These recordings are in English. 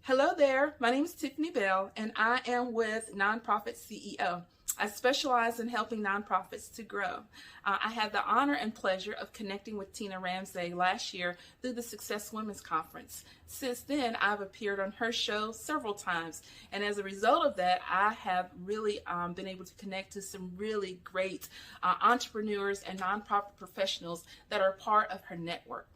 Hello there, my name is Tiffany Bell and I am with Nonprofit CEO. I specialize in helping nonprofits to grow. I had the honor and pleasure of connecting with Tina Ramsey last year through the Success Women's Conference. Since then, I've appeared on her show several times, and as a result of that, I have really been able to connect to some really great entrepreneurs and nonprofit professionals that are part of her network.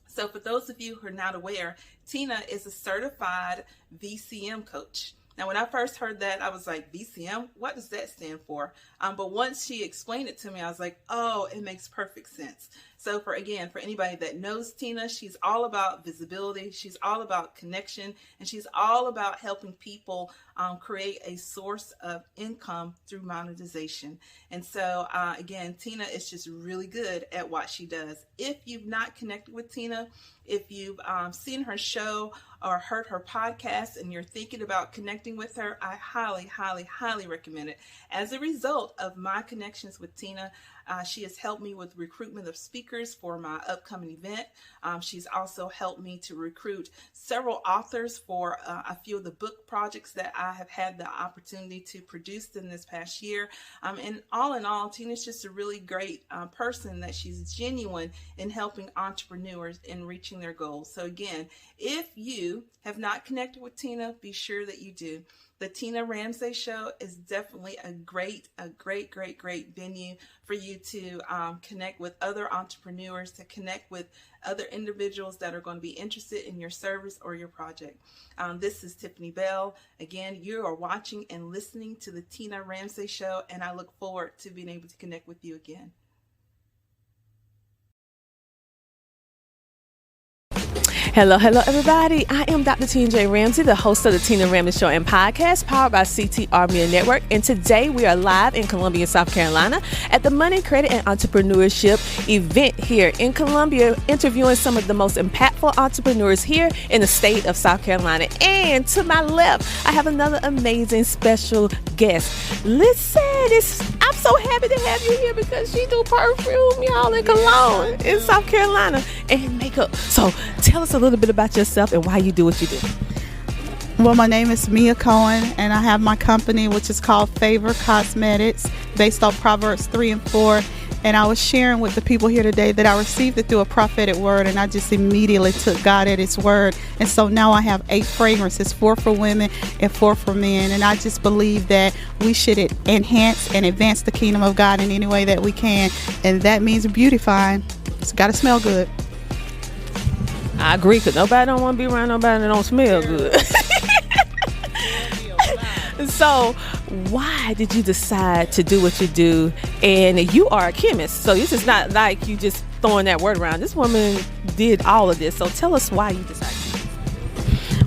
So for those of you who are not aware, Tina is a certified VCM coach. Now, when I first heard that, I was like, VCM? What does that stand for? But once she explained it to me, I was like, oh, it makes perfect sense. So for anybody that knows Tina, she's all about visibility. She's all about connection, and she's all about helping people create a source of income through monetization. And so again, Tina is just really good at what she does. If you've not connected with Tina, if you've seen her show or heard her podcast and you're thinking about connecting with her, I highly, highly, highly recommend it. As a result of my connections with Tina, she has helped me with recruitment of speakers for my upcoming event. She's also helped me to recruit several authors for a few of the book projects that I have had the opportunity to produce in this past year. And in all, Tina's just a really great person, that she's genuine in helping entrepreneurs in reaching their goals. So again, if you have not connected with Tina, be sure that you do. The Tina Ramsey Show is definitely a great venue for you to connect with other entrepreneurs, to connect with other individuals that are going to be interested in your service or your project. This is Tiffany Bell. Again, you are watching and listening to the Tina Ramsey Show, and I look forward to being able to connect with you again. Hello, everybody. I am Dr. Tina Ramsey, the host of the Tina Ramsey Show and podcast, powered by CTR Media Network. And today we are live in Columbia, South Carolina, at the Money, Credit, and Entrepreneurship event here in Columbia, interviewing some of the most impactful entrepreneurs here in the state of South Carolina. And to my left, I have another amazing special guest. Listen, I'm so happy to have you here because she do perfume, y'all, and cologne in South Carolina and makeup. So tell us a little bit about yourself and why you do what you do. Well, my name is Cohen, and I have my company, which is called Favor Cosmetics, based off Proverbs 3 and 4. And I was sharing with the people here today that I received it through a prophetic word, and I just immediately took God at His word. And so now I have 8 fragrances, 4 for women and 4 for men. And I just believe that we should enhance and advance the kingdom of God in any way that we can. And that means beautifying. It's got to smell good. I agree, because nobody don't want to be around nobody that don't smell good. So why did you decide to do what you do? And you are a chemist, so this is not like you just throwing that word around. This woman did all of this. So tell us why you decided to do this.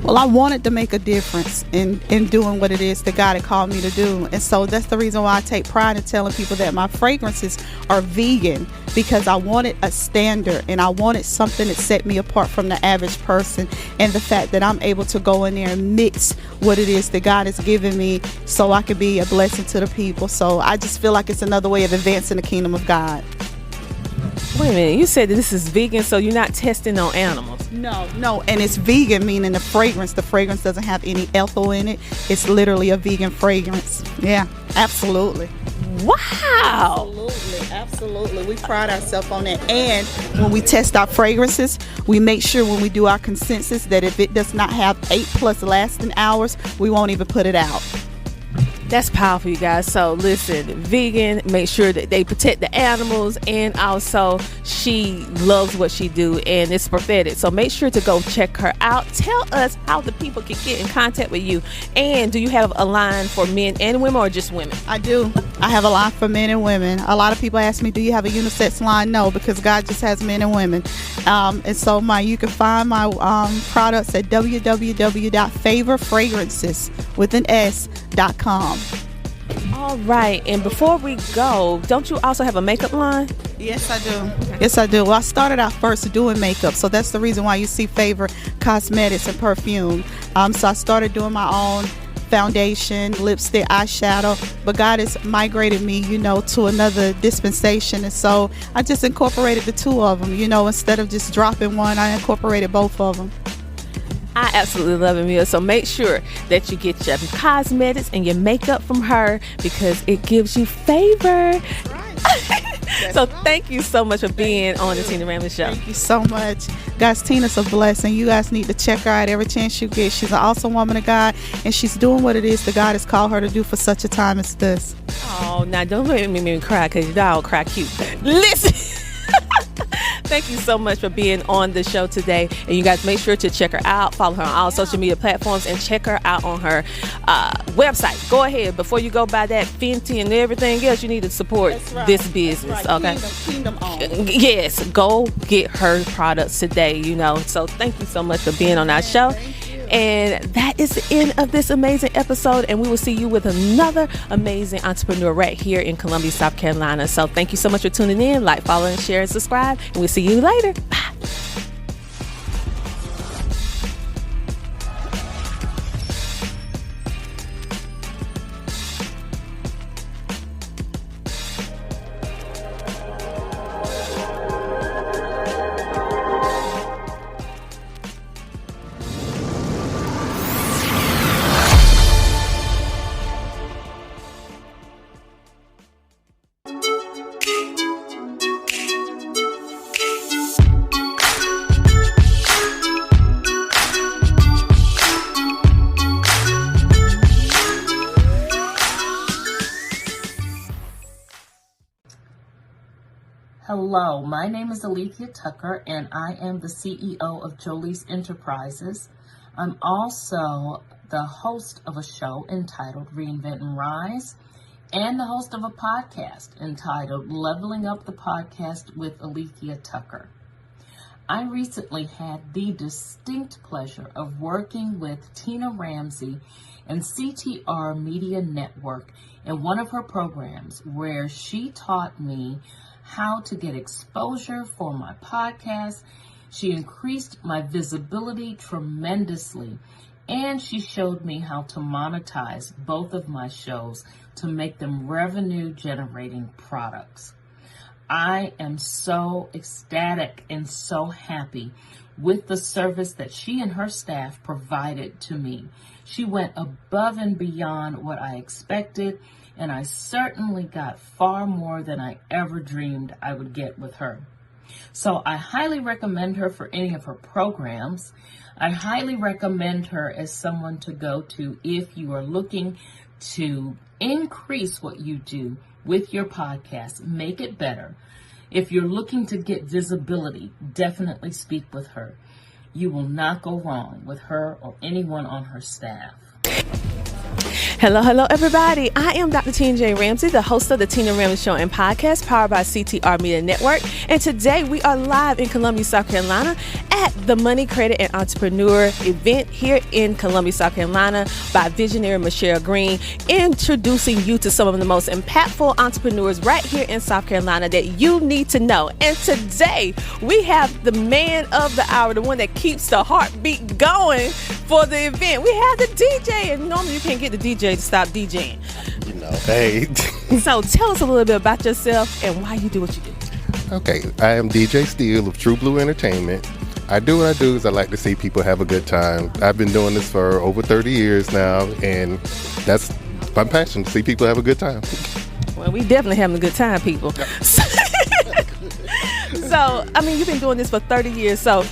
Well, I wanted to make a difference in doing what it is that God had called me to do. And so that's the reason why I take pride in telling people that my fragrances are vegan, because I wanted a standard and I wanted something that set me apart from the average person, and the fact that I'm able to go in there and mix what it is that God has given me so I can be a blessing to the people. So I just feel like it's another way of advancing the kingdom of God. Wait a minute, you said that this is vegan, so you're not testing on animals? No, and it's vegan, meaning the fragrance doesn't have any ethyl in it. It's literally a vegan fragrance. Yeah, absolutely. Wow. Absolutely. We pride ourselves on that. And when we test our fragrances, we make sure when we do our consensus that if it does not have 8+ lasting hours, we won't even put it out. That's powerful, you guys. So listen, vegan, make sure that they protect the animals, and also she loves what she do, and it's prophetic. So make sure to go check her out. Tell us how the people can get in contact with you. And do you have a line for men and women, or just women? I do. I have a line for men and women. A lot of people ask me, do you have a unisex line? No, because God just has men and women. And so you can find my products at www.favorfragrances.com. All right. And before we go, don't you also have a makeup line? Yes, I do. Yes, I do. Well, I started out first doing makeup, so that's the reason why you see Favor Cosmetics and perfume. So I started doing my own foundation, lipstick, eyeshadow, but God has migrated me, to another dispensation, and so I just incorporated the 2 of them. Instead of just dropping one, I incorporated both of them. I absolutely love it, Mia. So make sure that you get your cosmetics and your makeup from her because it gives you favor. So thank you so much for being on the Tina Ramsey Show. Thank you so much. Guys, Tina's a blessing. You guys need to check her out every chance you get. She's an awesome woman of God, and she's doing what it is that God has called her to do for such a time as this. Oh, now don't make me cry because you know I don't cry cute. Listen. Thank you so much for being on the show today. And you guys make sure to check her out. Follow her on all social media platforms and check her out on her website. Go ahead. Before you go buy that Fenty and everything else, you need to support this business. Okay. Kingdom owned. Yes. Go get her products today, you know. So thank you so much for being on our show. And that is the end of this amazing episode. And we will see you with another amazing entrepreneur right here in Columbia, South Carolina. So thank you so much for tuning in. Like, follow, and share, and subscribe. And we'll see you later. Bye. Hello, my name is Alethea Tucker, and I am the CEO of Jolie's Enterprises. I'm also the host of a show entitled Reinvent and Rise, and the host of a podcast entitled Leveling Up the Podcast with Alethea Tucker. I recently had the distinct pleasure of working with Tina Ramsey and CTR Media Network in one of her programs where she taught me how to get exposure for my podcast. She increased my visibility tremendously, and she showed me how to monetize both of my shows to make them revenue generating products. I am so ecstatic and so happy with the service that she and her staff provided to me. She went above and beyond what I expected, and I certainly got far more than I ever dreamed I would get with her. So I highly recommend her for any of her programs. I highly recommend her as someone to go to if you are looking to increase what you do with your podcast, make it better. If you're looking to get visibility, definitely speak with her. You will not go wrong with her or anyone on her staff. Hello, everybody. I am Dr. Tina J. Ramsey, the host of the Tina Ramsey Show and Podcast, powered by CTR Media Network. And today we are live in Columbia, South Carolina at the Money, Credit, and Entrepreneur event here in Columbia, South Carolina by visionary Michelle Green, introducing you to some of the most impactful entrepreneurs right here in South Carolina that you need to know. And today we have the man of the hour, the one that keeps the heartbeat going for the event. We have the DJ, and normally you can't get the DJ to stop DJing. You know, hey. So tell us a little bit about yourself and why you do what you do. Okay, I am DJ Steele of True Blue Entertainment. I do what I do is I like to see people have a good time. I've been doing this for over 30 years now, and that's my passion, to see people have a good time. Well, we definitely having a good time, people. So, I mean, you've been doing this for 30 years. So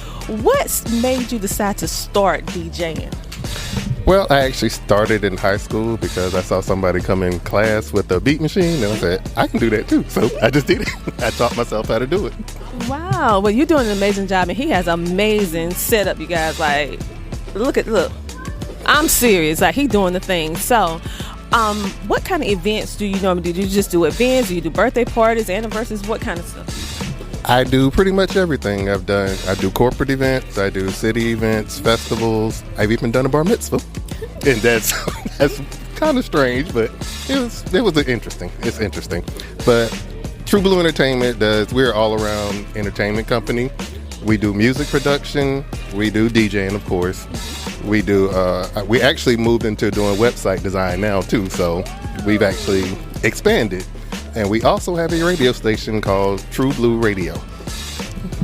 what's made you decide to start DJing? Well, I actually started in high school because I saw somebody come in class with a beat machine, and I said, I can do that too. So I just did it. I taught myself how to do it. Wow. Well, you're doing an amazing job, and he has an amazing setup, you guys. Like, look. I'm serious. Like, he doing the thing. So, what kind of events do you normally do? Do you just do events? Do you do birthday parties, anniversaries? What kind of stuff? I do pretty much everything. I do corporate events, I do city events, festivals. I've even done a bar mitzvah. And that's kind of strange, but it was interesting. It's interesting. But True Blue Entertainment we're all around entertainment company. We do music production, we do DJing, of course. We actually moved into doing website design now too, so we've actually expanded. And we also have a radio station called True Blue Radio.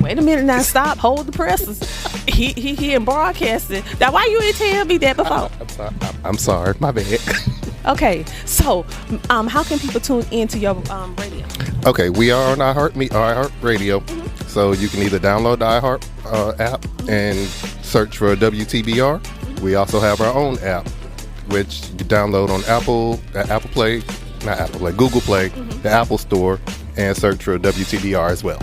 Wait a minute now, stop, hold the presses. He in broadcasting. Now, why you ain't tell me that before? I'm sorry, my bad. Okay, so how can people tune into your radio? Okay, we are on iHeart Radio, so you can either download the iHeart app and search for WTBR. We also have our own app, which you download on Google Play, the Apple Store, and search for WTBR as well.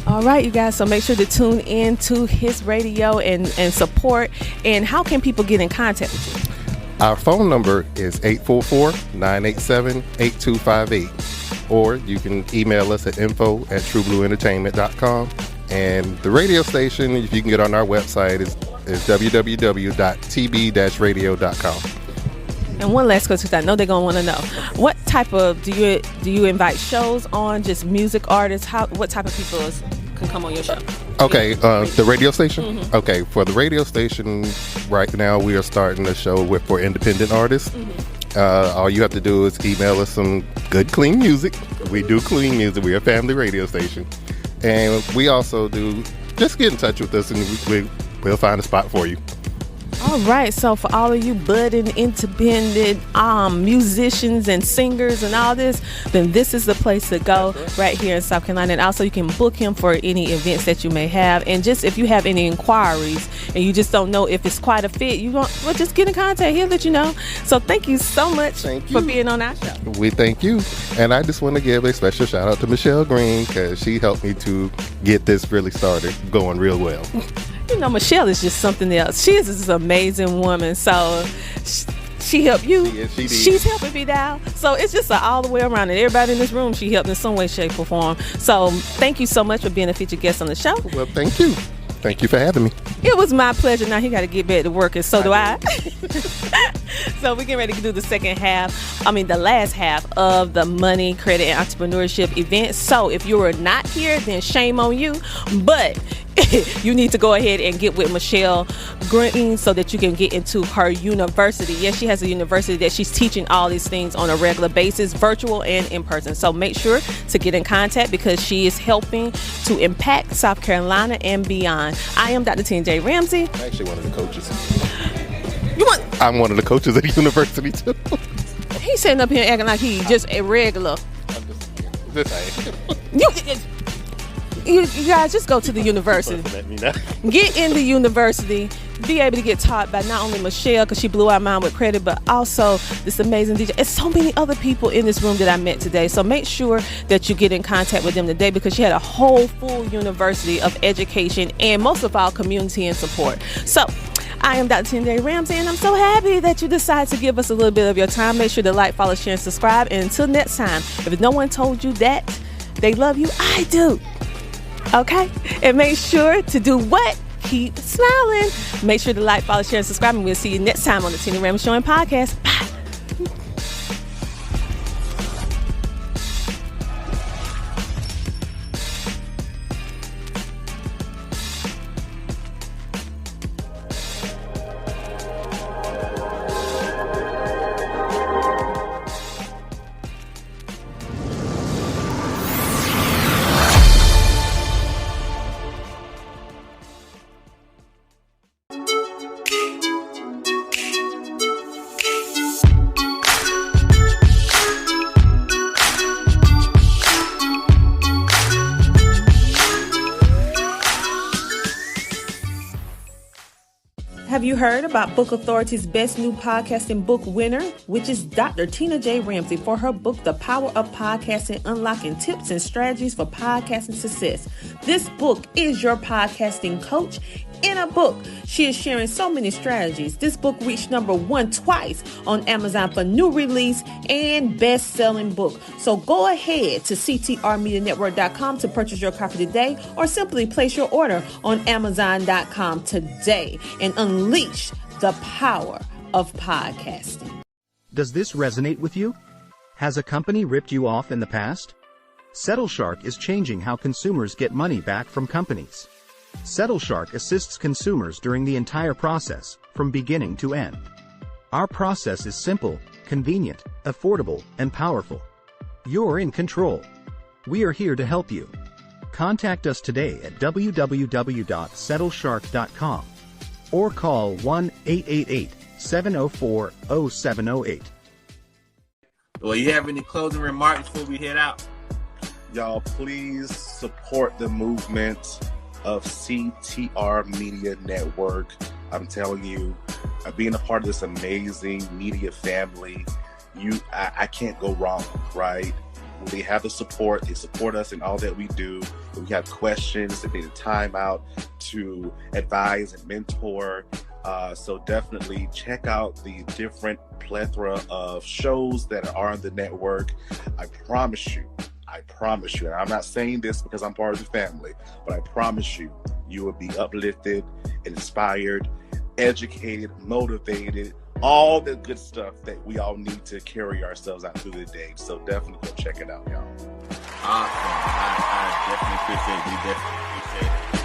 All right, you guys, so make sure to tune in to his radio and support. And how can people get in contact with you? Our phone number is 844-987-8258, or you can email us at info@trueblueentertainment.com. And the radio station, if you can get on our website, is www.tb-radio.com. And one last question, I know they're gonna want to know, what type of do you invite shows on? Just music artists? What type of people can come on your show? Okay, the radio station. Okay, for the radio station, right now we are starting a show for independent artists. All you have to do is email us some good, clean music. We do clean music. We're a family radio station, and we also do. Just get in touch with us, and we'll find a spot for you. All right, so for all of you budding independent musicians and singers and all this, then this is the place to go right here in South Carolina. And also you can book him for any events that you may have. And just if you have any inquiries and you just don't know if it's quite a fit, well, just get in contact. He'll let you know. So thank you so much for being on our show. We thank you. And I just want to give a special shout out to Michelle Green, because she helped me to get this really started going real well. You know, Michelle is just something else. She is this amazing woman. So she helped you. She's helping me now. So it's just all the way around. And everybody in this room, she helped in some way, shape, or form. So thank you so much for being a featured guest on the show. Well, thank you. Thank you for having me. It was my pleasure. Now he got to get back to work, and so do I. So we're getting ready to do the the last half of the Money, Credit, and Entrepreneurship event. So if you were not here, then shame on you. But you need to go ahead and get with Michelle Green so that you can get into her university. Yes, she has a university that she's teaching all these things on a regular basis, virtual and in person. So make sure to get in contact, because she is helping to impact South Carolina and beyond. I am Dr. T&J Ramsey. I'm actually one of the coaches. I'm one of the coaches at the university too. He's sitting up here acting like he's just a regular. You guys just go to the university. Get in the university. Be able to get taught by not only Michelle, because she blew our mind with credit, but also this amazing DJ. And so many other people in this room that I met today. So make sure that you get in contact with them today, because she had a whole full university of education and most of all community and support. So I am Dr. T&J Ramsey, and I'm so happy that you decided to give us a little bit of your time. Make sure to like, follow, share, and subscribe. And until next time, if no one told you that they love you, I do. Okay? And make sure to do what? Keep smiling. Make sure to like, follow, share, and subscribe. And we'll see you next time on the Tina Ramsey Show and Podcast. Bye. Have you heard about Book Authority's best new podcasting book winner, which is Dr. Tina J. Ramsey, for her book, The Power of Podcasting, Unlocking Tips and Strategies for Podcasting Success. This book is your podcasting coach in a book. She is sharing so many strategies. This book reached #1 twice on Amazon for new release and best-selling book. So go ahead to ctrmedianetwork.com to purchase your copy today, or simply place your order on amazon.com today and unleash the power of podcasting. Does this resonate with you? Has a company ripped you off in the past? SettleShark is changing how consumers get money back from companies. SettleShark assists consumers during the entire process, from beginning to end. Our process is simple, convenient, affordable, and powerful. You're in control. We are here to help you. Contact us today at www.settleshark.com or call 1-888-704-0708. Well, you have any closing remarks before we head out? Y'all, please support the movement of CTR Media Network. I'm telling you, being a part of this amazing media family, I can't go wrong, right? They have the support. They support us in all that we do. If we have questions, they need a time out to advise and mentor. So definitely check out the different plethora of shows that are on the network. I promise you, and I'm not saying this because I'm part of the family, but I promise you, you will be uplifted, inspired, educated, motivated, all the good stuff that we all need to carry ourselves out through the day. So definitely go check it out, y'all. Awesome. I definitely appreciate it. We definitely appreciate it.